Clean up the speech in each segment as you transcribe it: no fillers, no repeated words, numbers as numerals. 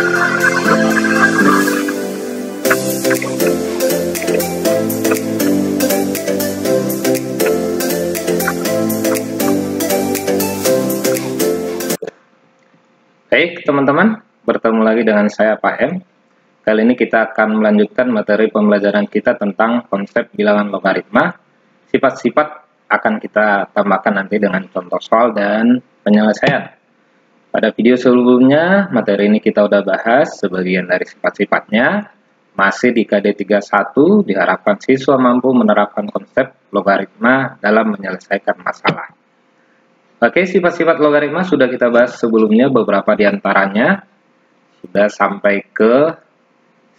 Baik teman-teman, bertemu lagi dengan saya Pak M. Kali ini kita akan melanjutkan materi pembelajaran kita tentang konsep bilangan logaritma. Sifat-sifat akan kita tambahkan nanti dengan contoh soal dan penyelesaian. Pada video sebelumnya, materi ini kita udah bahas sebagian dari sifat-sifatnya. Masih di KD 31, diharapkan siswa mampu menerapkan konsep logaritma dalam menyelesaikan masalah. Oke, sifat-sifat logaritma sudah kita bahas sebelumnya, beberapa diantaranya sudah sampai ke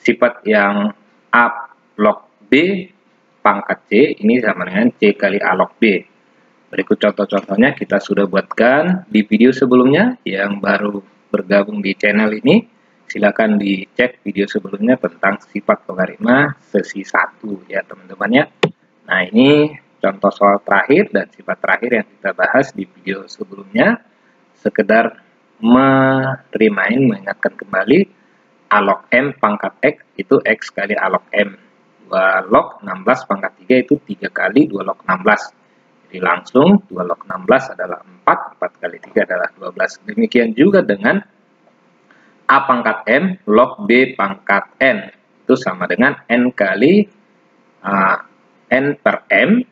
sifat yang A log B pangkat C, ini sama dengan C kali A log B. Berikut contoh-contohnya kita sudah buatkan di video sebelumnya. Yang baru bergabung di channel ini, silakan dicek video sebelumnya tentang sifat logaritma sesi 1 ya teman-teman ya. Nah, ini contoh soal terakhir dan sifat terakhir yang kita bahas di video sebelumnya. Sekedar mengingatkan kembali, A log M pangkat X itu X kali A log M. 2 log 16 pangkat 3 itu 3 kali 2 log 16. Jadi langsung 2 log 16 adalah 4, 4 kali 3 adalah 12. Demikian juga dengan A pangkat M log B pangkat N. Itu sama dengan N kali N per M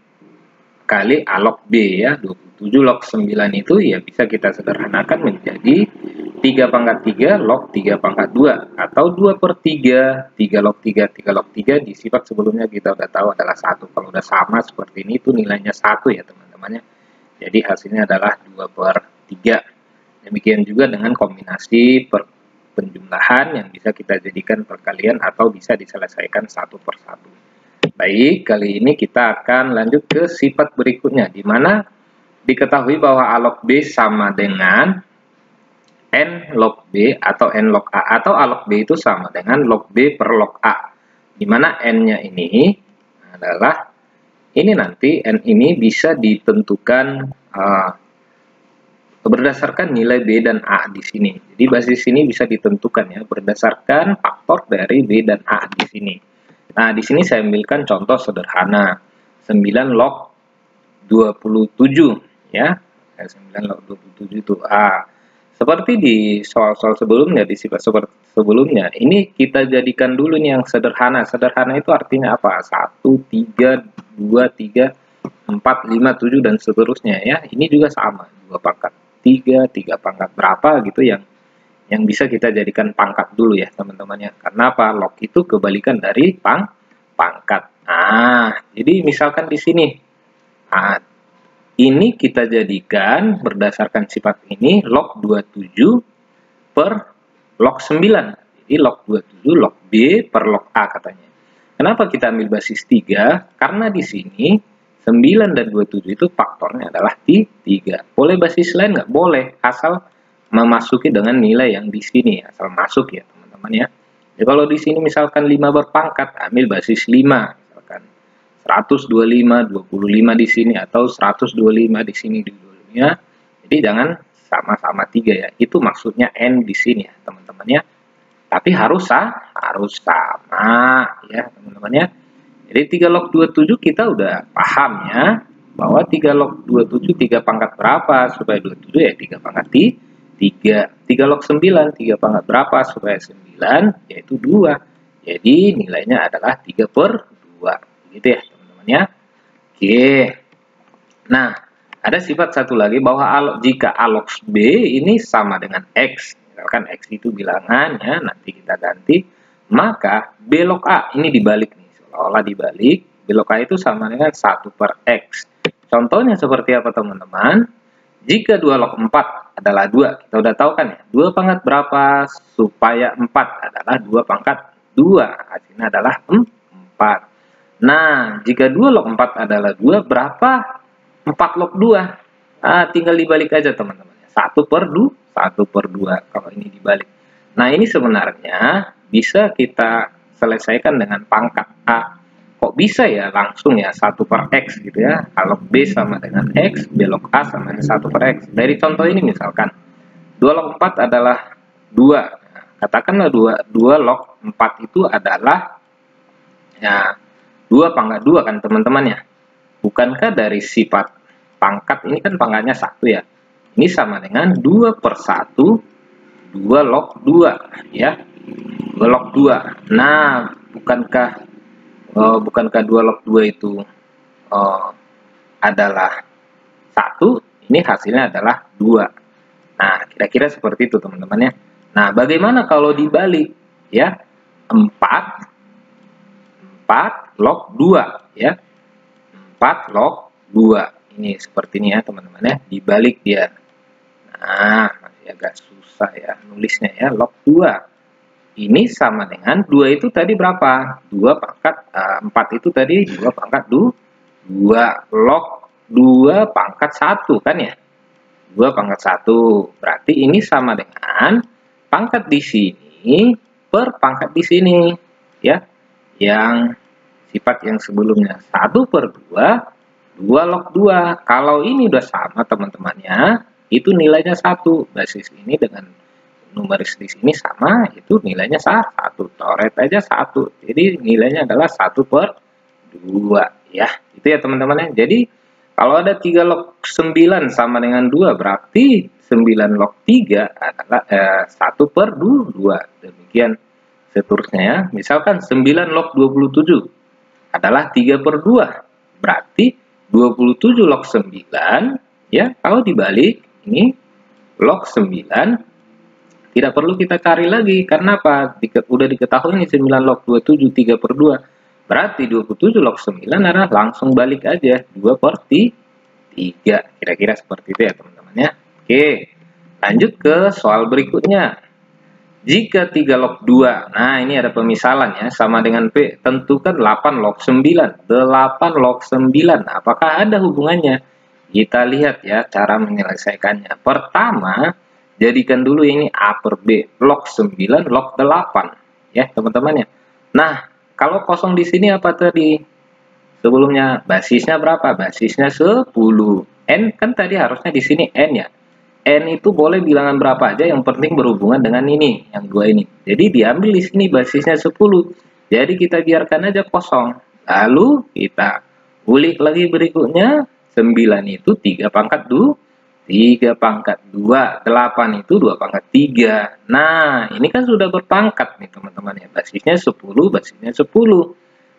kali A log B ya. 27 log 9 itu ya bisa kita sederhanakan menjadi 3 pangkat 3 log 3 pangkat 2. Atau 2 per 3, 3 log 3, 3 log 3. Di sifat sebelumnya kita udah tahu adalah 1. Kalau udah sama seperti ini itu nilainya 1 ya teman-teman ya. Jadi hasilnya adalah 2 per 3. Demikian juga dengan kombinasi penjumlahan yang bisa kita jadikan perkalian atau bisa diselesaikan 1 per 1. Baik, kali ini kita akan lanjut ke sifat berikutnya, di mana diketahui bahwa A log B sama dengan N log B atau N log A, atau A log B itu sama dengan log B per log A, di mana N-nya ini adalah, ini nanti N ini bisa ditentukan berdasarkan nilai B dan A di sini. Jadi basis ini bisa ditentukan ya berdasarkan faktor dari B dan A di sini. Nah, di sini saya ambilkan contoh sederhana. 9 log 27 ya. 9 log 27 itu A. Seperti di soal-soal sebelumnya, di sifat sebelumnya, ini kita jadikan dulu nih yang sederhana. Sederhana itu artinya apa? 1, 3, 2, 3, 4, 5, 7 dan seterusnya ya. Ini juga sama. 2 pangkat 3, 3 pangkat berapa gitu yang bisa kita jadikan pangkat dulu ya teman-teman ya. Karena apa? Log itu kebalikan dari pangkat. Nah, jadi misalkan di sini, nah, ini kita jadikan berdasarkan sifat ini log 27 per log 9. Jadi log 27 log B per log A katanya. Kenapa kita ambil basis 3? Karena di sini 9 dan 27 itu faktornya adalah 3. Boleh basis lain nggak? Boleh, asal memasuki dengan nilai yang di sini, asal masuk ya teman-teman ya. Jadi kalau di sini misalkan 5 berpangkat, ambil basis 5, misalkan 125, 25 di sini atau 125 di sini dulunya. Jadi jangan sama-sama 3 ya. Itu maksudnya N di sini ya teman-teman ya. Tapi harus sama ya teman-teman ya. Jadi 3 log 27 kita udah paham ya bahwa 3 log 27 3 pangkat berapa supaya 27 ya 3 pangkat 3 log 9 3 pangkat berapa supaya 9 yaitu 2. Jadi nilainya adalah 3 per 2 gitu ya teman-teman ya. Oke. Nah, ada sifat satu lagi bahwa jika A log B ini sama dengan X, misalkan X itu bilangan ya, nanti kita ganti, maka B log A ini dibalik nih, seolah-olah dibalik. B log A itu sama dengan 1 per X. Contohnya seperti apa teman-teman? Jika 2 log 4 adalah 2, kita udah tahu kan ya, 2 pangkat berapa supaya 4 adalah 2 pangkat 2, hasilnya adalah 4. Nah, jika 2 log 4 adalah 2, berapa 4 log 2? Nah, tinggal dibalik aja teman-teman. 1 per 2 kalau ini dibalik. Nah, ini sebenarnya bisa kita selesaikan dengan pangkat A. Kok bisa ya langsung ya 1 per X gitu ya. Kalau B sama dengan X, B log A sama dengan 1 per X. Dari contoh ini misalkan 2 log 4 adalah 2. Nah, katakanlah 2 log 4 itu adalah ya 2 pangkat 2 kan teman-teman ya. Bukankah dari sifat pangkat ini kan pangkatnya 1 ya. Ini sama dengan 2 per 1, 2 log 2 ya. 2 log 2. Nah, bukankah 2 log 2 itu adalah 1, ini hasilnya adalah 2. Nah, kira-kira seperti itu teman-teman ya. Nah, bagaimana kalau dibalik ya? 4 log 2 ya. 4 log 2. Ini seperti ini ya teman-teman ya, dibalik dia. Nah, masih agak susah ya nulisnya ya, log 2. Ini sama dengan 2 itu tadi berapa? 2 pangkat 4 itu tadi 2 pangkat 2 log 2 pangkat 1 kan ya? 2 pangkat 1. Berarti ini sama dengan pangkat di sini per pangkat di sini ya. Yang sifat yang sebelumnya 1 per 2 log 2. Kalau ini udah sama teman-temannya, itu nilainya 1. Basis ini dengan numeris di sini sama, itu nilainya 1. Coret aja 1. Jadi nilainya adalah 1 per 2 ya. Itu ya teman-teman ya. Jadi kalau ada 3 log 9 sama dengan 2, berarti 9 log 3 adalah 1 per 2. Demikian seterusnya ya. Misalkan 9 log 27 adalah 3 per 2. Berarti 27 log 9 ya. Kalau dibalik ini log 9 tidak perlu kita cari lagi. Karena apa? Udah diketahui nih 9 log 27 3 per 2. Berarti 27 log 9 adalah langsung balik aja 2 per 3. Kira-kira seperti itu ya teman-teman ya. Oke, lanjut ke soal berikutnya. Jika 3 log 2, nah ini ada pemisalan ya, sama dengan P, tentukan 8 log 9. 8 log 9, apakah ada hubungannya? Kita lihat ya cara menyelesaikannya. Pertama, jadikan dulu ini A per B, log 9 log 8 ya teman-teman ya. Nah, kalau kosong di sini apa tadi? Sebelumnya basisnya berapa? Basisnya 10. N kan tadi harusnya di sini N ya. N itu boleh bilangan berapa aja, yang penting berhubungan dengan ini, yang 2 ini. Jadi diambil di sini basisnya 10. Jadi kita biarkan aja kosong. Lalu kita ulik lagi berikutnya, 9 itu 3 pangkat 3 pangkat 2, 8 itu 2 pangkat 3. Nah, ini kan sudah berpangkat nih teman-teman ya. Basisnya 10, basisnya 10.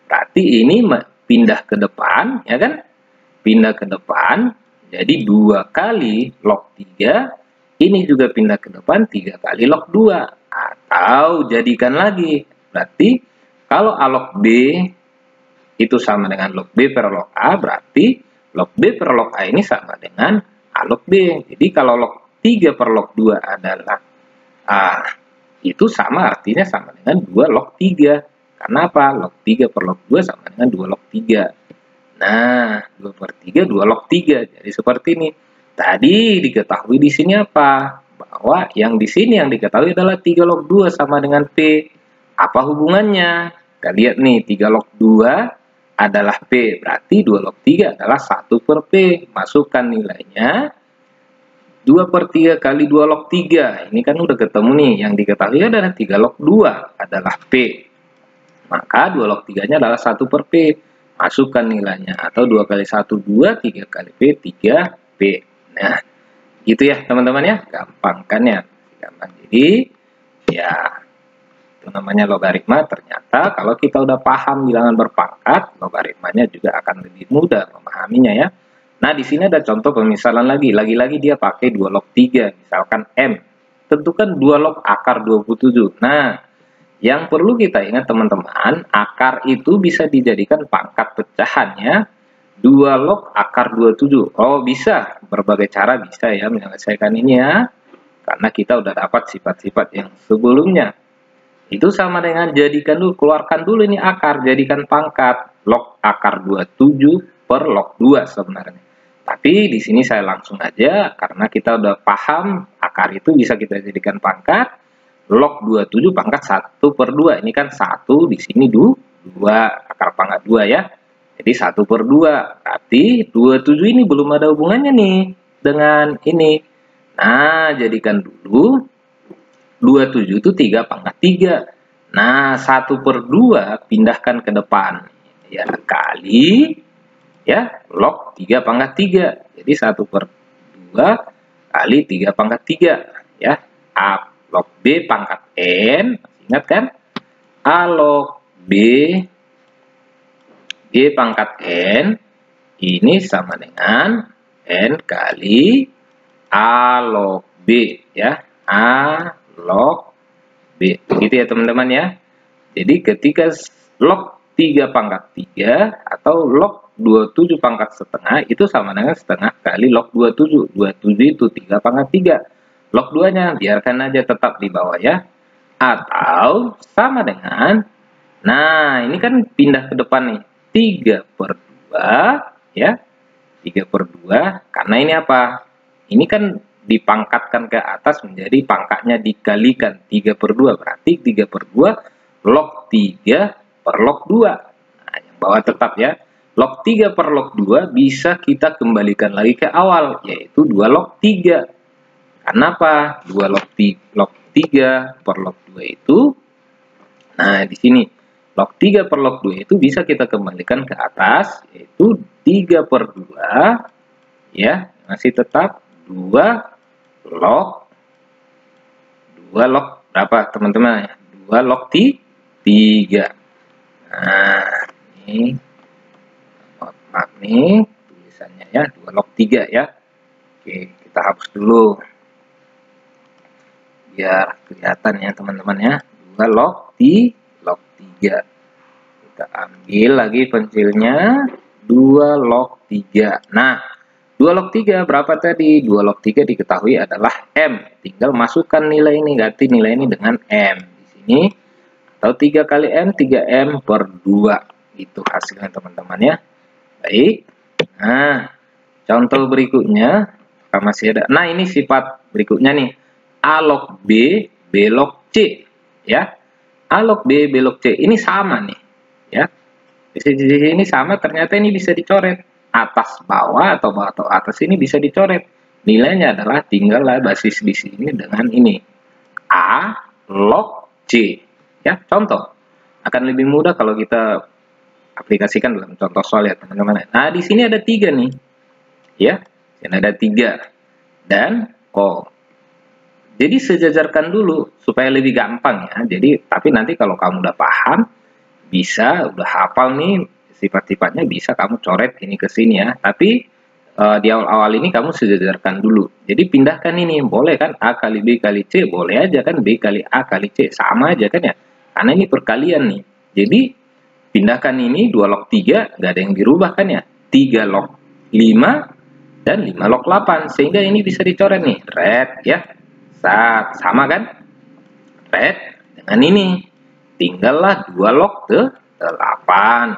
Berarti ini pindah ke depan, ya kan? Pindah ke depan, jadi 2 kali log 3. Ini juga pindah ke depan, 3 kali log 2. Atau jadikan lagi. Berarti kalau A log B itu sama dengan log B per log A, berarti log B per log A ini sama dengan A log B. Jadi kalau log 3 per log 2 adalah A, itu sama, artinya sama dengan 2 log 3. Karena apa? Log 3 per log 2 sama dengan 2 log 3. Nah, 2 per 3, 2 log 3. Jadi seperti ini. Tadi diketahui di sini apa? Bahwa yang di sini yang diketahui adalah 3 log 2 sama dengan P. Apa hubungannya? Kita lihat nih, 3 log 2 adalah P. Berarti 2 log 3 adalah 1 per P. Masukkan nilainya. 2 per 3 kali 2 log 3. Ini kan udah ketemu nih. Yang diketahui adalah 3 log 2 adalah P. Maka 2 log 3-nya adalah 1 per P. Masukkan nilainya. Atau 2 kali 1, 2. 3 kali P, 3P. Nah, gitu ya teman-teman ya. Gampang kan ya. Gampang. Jadi, ya, itu namanya logaritma. Ternyata kalau kita udah paham bilangan berpangkat, logaritmanya juga akan lebih mudah memahaminya ya. Nah, di sini ada contoh pemisalan lagi. Lagi-lagi dia pakai 2 log 3. Misalkan M. Tentukan 2 log akar 27. Nah, yang perlu kita ingat teman-teman, akar itu bisa dijadikan pangkat pecahannya 2 log akar 27. Oh, bisa. Berbagai cara bisa ya menyelesaikan ini ya. Karena kita udah dapat sifat-sifat yang sebelumnya. Itu sama dengan jadikan dulu, keluarkan dulu ini akar, jadikan pangkat log akar 27 per log 2 sebenarnya. Tapi di sini saya langsung aja, karena kita udah paham akar itu bisa kita jadikan pangkat log 27 pangkat 1 per 2. Ini kan 1, di sini 2, akar pangkat 2 ya. Jadi 1 per 2. Berarti 27 ini belum ada hubungannya nih dengan ini. Nah, jadikan dulu 27 itu 3 pangkat 3. Nah, 1/2 pindahkan ke depan. Ya, kali ya log 3 pangkat 3. Jadi 1/2 kali 3 pangkat 3. Ya, A log B pangkat N. Ingat kan? A log B pangkat N ini sama dengan N kali A log B ya. A log B. Begitu ya teman-teman ya. Jadi ketika log 3 pangkat 3 atau log 27 pangkat setengah itu sama dengan setengah kali log 27. 27 itu 3 pangkat 3. Log 2-nya biarkan aja tetap di bawah ya. Atau sama dengan, nah ini kan pindah ke depan nih. 3/2 ya. 3/2 karena ini apa? Ini kan dipangkatkan ke atas menjadi pangkatnya dikalikan 3/2 berarti 3/2 log 3 per log 2. Nah, yang bawah tetap ya. Log 3 per log 2 bisa kita kembalikan lagi ke awal yaitu 2 log 3. Kenapa? 2 log 3 per log 2 itu, nah di sini log 3 per log 2 itu bisa kita kembalikan ke atas yaitu 3/2 ya, masih tetap 2 log berapa teman-teman? 2 log 3. Nah, ini maaf nih tulisannya ya, 2 log 3 ya. Oke, kita hapus dulu biar kelihatan ya teman-teman ya. 2 log 3. Kita ambil lagi pensilnya, 2 log 3. Nah, 2 log 3 berapa tadi? 2 log 3 diketahui adalah M. Tinggal masukkan nilai ini, ganti nilai ini dengan M. Di sini, atau 3 kali M, 3M/2. Itu hasilnya teman-teman ya. Baik. Nah, contoh berikutnya, masih ada. Nah, ini sifat berikutnya nih. A log B, B log C. Ya. A log B, B log C. Ini sama nih. Ya. Di sini sama, ternyata ini bisa dicoret. Atas bawah atau bawah atau atas ini bisa dicoret. Nilainya adalah tinggallah basis di sini dengan ini. A log C. Ya, contoh. Akan lebih mudah kalau kita aplikasikan dalam contoh soal ya, teman-teman. Nah, di sini ada 3 nih. Ya. Ini ada 3. Dan jadi sejajarkan dulu supaya lebih gampang ya. Jadi, tapi nanti kalau kamu udah paham, bisa udah hafal nih sifat-sifatnya, bisa kamu coret ini ke sini ya. Tapi di awal-awal ini kamu sejajarkan dulu. Jadi pindahkan ini, boleh kan A kali B kali C, boleh aja kan B kali A kali C, sama aja kan ya. Karena ini perkalian nih. Jadi pindahkan ini 2 log 3, nggak ada yang dirubah kan ya. 3 log 5 dan 5 log 8, sehingga ini bisa dicoret nih, red ya. Sama kan? Red dengan ini. Tinggallah 2 log 8.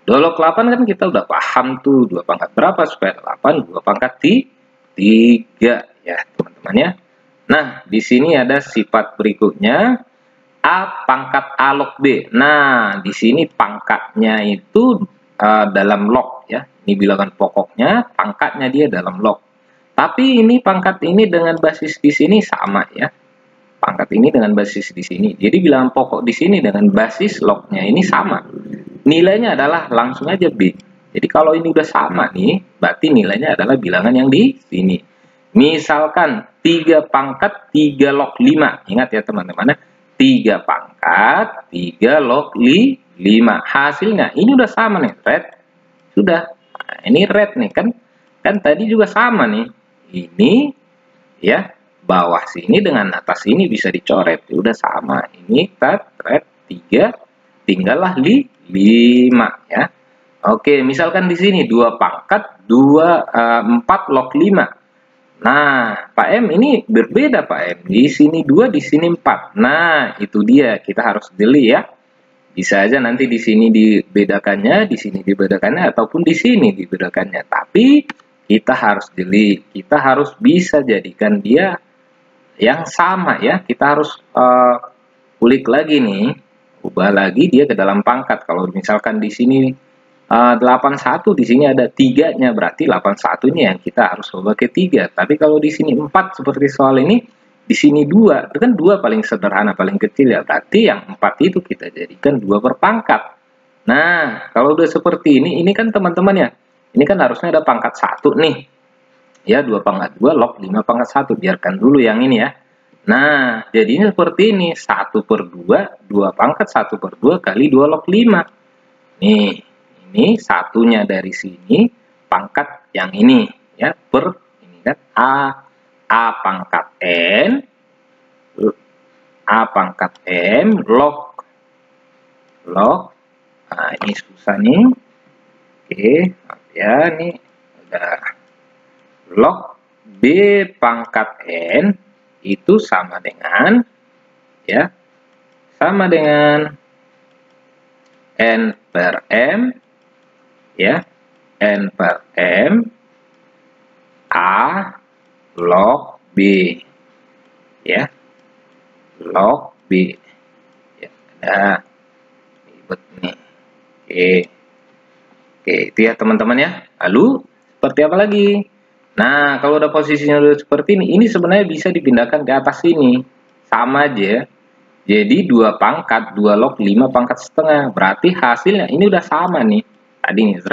2 log 8 kan kita udah paham tuh, 2 pangkat berapa supaya 8, 2 pangkat 3 ya teman-teman ya. Nah, di sini ada sifat berikutnya, A pangkat A log B. Nah, di sini pangkatnya itu dalam log ya. Ini bilangan pokoknya, pangkatnya dia dalam log. Tapi ini pangkat ini dengan basis di sini sama ya. Pangkat ini dengan basis di sini. Jadi bilangan pokok di sini dengan basis lognya ini sama. Nilainya adalah langsung aja B. Jadi kalau ini udah sama nih, berarti nilainya adalah bilangan yang di sini. Misalkan 3 pangkat 3 log 5. Ingat ya teman-teman, 3 pangkat 3 log 5. Hasilnya ini udah sama nih, red. Sudah. Nah, ini red nih kan. Kan tadi juga sama nih. Ini ya, bawah sini dengan atas ini bisa dicoret. Udah sama. Ini red 3, tinggallah 5 ya. Oke, misalkan di sini 2 pangkat 4 log 5. Nah, Pak M ini berbeda Pak M. Di sini 2, di sini 4. Nah, itu dia, kita harus jeli ya. Bisa aja nanti di sini dibedakannya, di sini dibedakannya, ataupun di sini dibedakannya. Tapi kita harus jeli, kita harus bisa jadikan dia yang sama ya. Kita harus kulik lagi nih, ubah lagi dia ke dalam pangkat. Kalau misalkan di sini 81, di sini ada 3-nya, berarti 81 ini yang kita harus ubah ke 3. Tapi kalau di sini 4 seperti soal ini, di sini 2, itu kan 2 paling sederhana, paling kecil ya, berarti yang 4 itu kita jadikan 2 per pangkat. Nah, kalau udah seperti ini kan teman-teman ya, ini kan harusnya ada pangkat 1 nih. Ya, 2 pangkat 2 log 5 pangkat 1, biarkan dulu yang ini ya. Nah, jadinya seperti ini, 1 per 2, 2 pangkat 1 per 2 kali 2 log 5. Nih, ini satunya dari sini, pangkat yang ini, ya, per ini kan, A pangkat N log, nah ini susah nih, oke, ya, ini udah, log B pangkat N itu sama dengan, ya, sama dengan N per M, ya, N per M A log B, ya, log B, ya, nah, ribet nih, oke, itu ya teman-teman ya. Lalu seperti apa lagi? Nah, kalau udah posisinya udah seperti ini sebenarnya bisa dipindahkan ke atas sini, sama aja. Jadi 2 pangkat 2 log 5 pangkat setengah, berarti hasilnya ini udah sama nih. Tadi nih Z,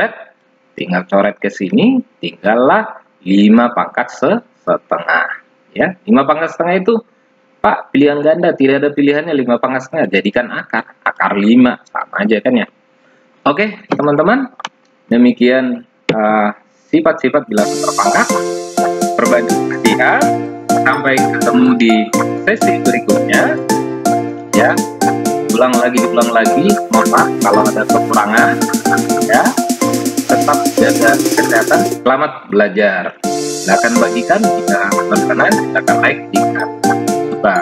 tinggal coret ke sini, tinggallah 5 pangkat setengah, ya. 5 pangkat setengah itu, Pak, pilihan ganda, tidak ada pilihannya 5 pangkat setengah, jadikan akar 5, sama aja kan ya. Oke, teman-teman, demikian sifat-sifat bilangan berpangkat. Perbanyak latihan, sampai ketemu di sesi berikutnya, ya. Ulang lagi, mohon maaf kalau ada kekurangan, ya. Tetap jaga kesehatan, selamat belajar. Silakan bagikan jika berkenan, silakan like jika suka.